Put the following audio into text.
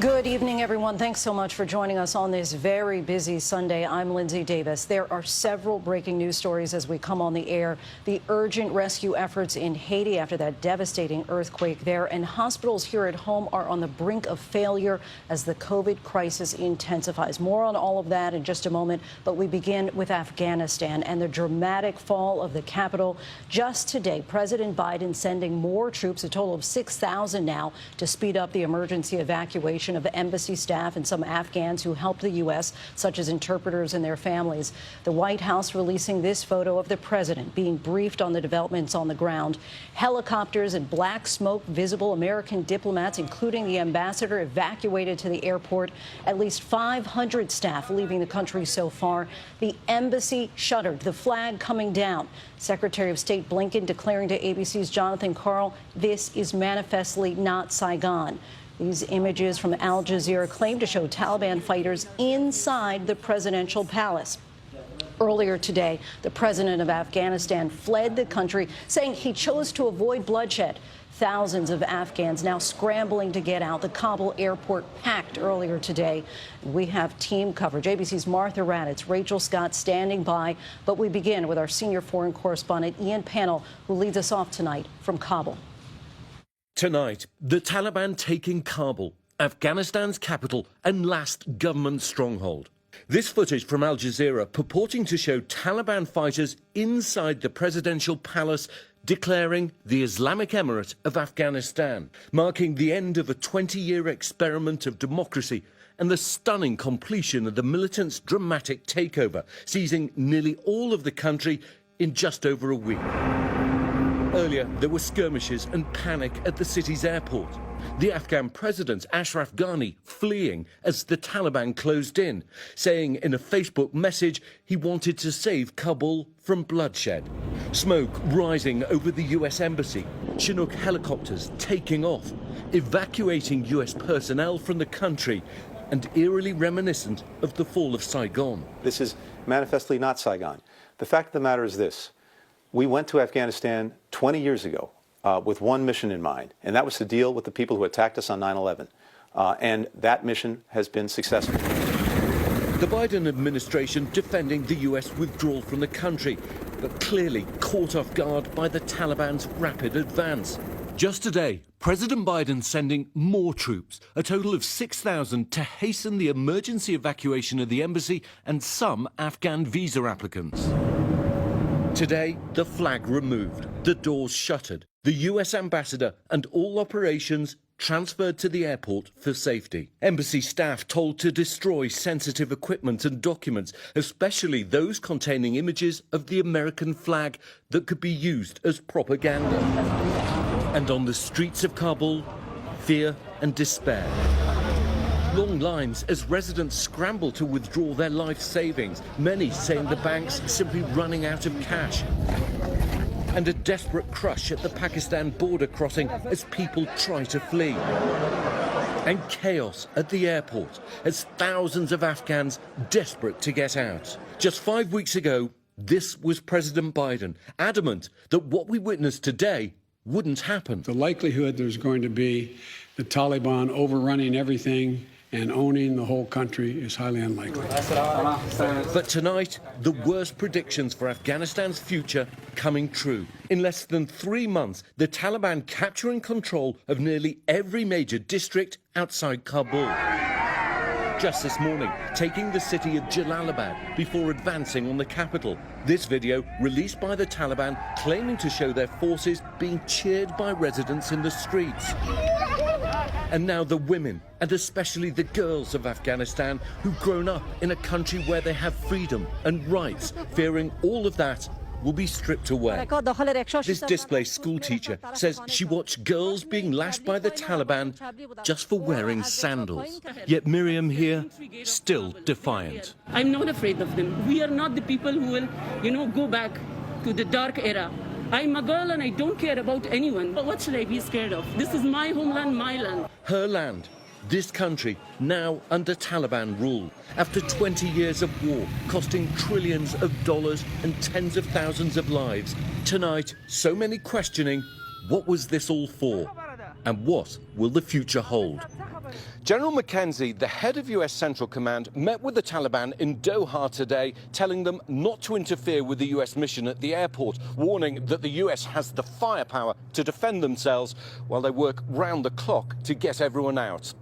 Good evening, everyone. Thanks so much for joining us on this very busy Sunday. I'm Lindsay Davis. There are several breaking news stories as we come on the air. The urgent rescue efforts in Haiti after that devastating earthquake there, and hospitals here at home are on the brink of failure as the COVID crisis intensifies. More on all of that in just a moment, but we begin with Afghanistan and the dramatic fall of the capital. Just today, President Biden sending more troops, a total of 6,000 now, to speed up the emergency evacuation of embassy staff and some Afghans who helped the U.S., such as interpreters and their families. The White House releasing this photo of the president being briefed on the developments on the ground. Helicopters and black smoke visible. American diplomats, including the ambassador, evacuated to the airport. At least 500 staff leaving the country so far. The embassy shuttered, the flag coming down. Secretary of State Blinken declaring to ABC's Jonathan Karl, this is manifestly not Saigon. These images from Al Jazeera claim to show Taliban fighters inside the presidential palace. Earlier today, the president of Afghanistan fled the country, saying he chose to avoid bloodshed. Thousands of Afghans now scrambling to get out. The Kabul airport packed earlier today. We have team coverage. ABC's Martha Raddatz, Rachel Scott standing by. But we begin with our senior foreign correspondent, Ian Pannell, who leads us off tonight from Kabul. Tonight, the Taliban taking Kabul, Afghanistan's capital and last government stronghold. This footage from Al Jazeera purporting to show Taliban fighters inside the presidential palace declaring the Islamic Emirate of Afghanistan, marking the end of a 20-year experiment of democracy and the stunning completion of the militants' dramatic takeover, seizing nearly all of the country in just over a week. Earlier, there were skirmishes and panic at the city's airport. The Afghan president, Ashraf Ghani, fleeing as the Taliban closed in, saying in a Facebook message he wanted to save Kabul from bloodshed. Smoke rising over the U.S. embassy, Chinook helicopters taking off, evacuating U.S. personnel from the country, and eerily reminiscent of the fall of Saigon. This is manifestly not Saigon. The fact of the matter is this. We went to Afghanistan 20 years ago with one mission in mind, and that was to deal with the people who attacked us on 9/11. And that mission has been successful. The Biden administration defending the U.S. withdrawal from the country, but clearly caught off guard by the Taliban's rapid advance. Just today, President Biden sending more troops, a total of 6,000, to hasten the emergency evacuation of the embassy and some Afghan visa applicants. Today, the flag removed, the doors shuttered, the U.S. ambassador and all operations transferred to the airport for safety. Embassy staff told to destroy sensitive equipment and documents, especially those containing images of the American flag that could be used as propaganda. And on the streets of Kabul, fear and despair. Long lines as residents scramble to withdraw their life savings, many saying the banks simply running out of cash. And a desperate crush at the Pakistan border crossing as people try to flee. And chaos at the airport as thousands of Afghans desperate to get out. Just 5 weeks ago, this was President Biden, adamant that what we witnessed today wouldn't happen. The likelihood there's going to be the Taliban overrunning everything and owning the whole country is highly unlikely. But tonight, the worst predictions for Afghanistan's future coming true. In less than 3 months, the Taliban capturing control of nearly every major district outside Kabul. Just this morning, taking the city of Jalalabad before advancing on the capital. This video, released by the Taliban, claiming to show their forces being cheered by residents in the streets. And now the women, and especially the girls of Afghanistan, who've grown up in a country where they have freedom and rights, fearing all of that will be stripped away. This displaced schoolteacher says she watched girls being lashed by the Taliban just for wearing sandals. Yet Miriam here, still defiant. I'm not afraid of them. We are not the people who will, go back to the dark era. I'm a girl and I don't care about anyone. But what should I be scared of? This is my homeland, my land. Her land, this country, now under Taliban rule. After 20 years of war, costing trillions of dollars and tens of thousands of lives. Tonight, so many questioning, what was this all for? And what will the future hold? General McKenzie, the head of US Central Command, met with the Taliban in Doha today, telling them not to interfere with the US mission at the airport, warning that the US has the firepower to defend themselves while they work round the clock to get everyone out.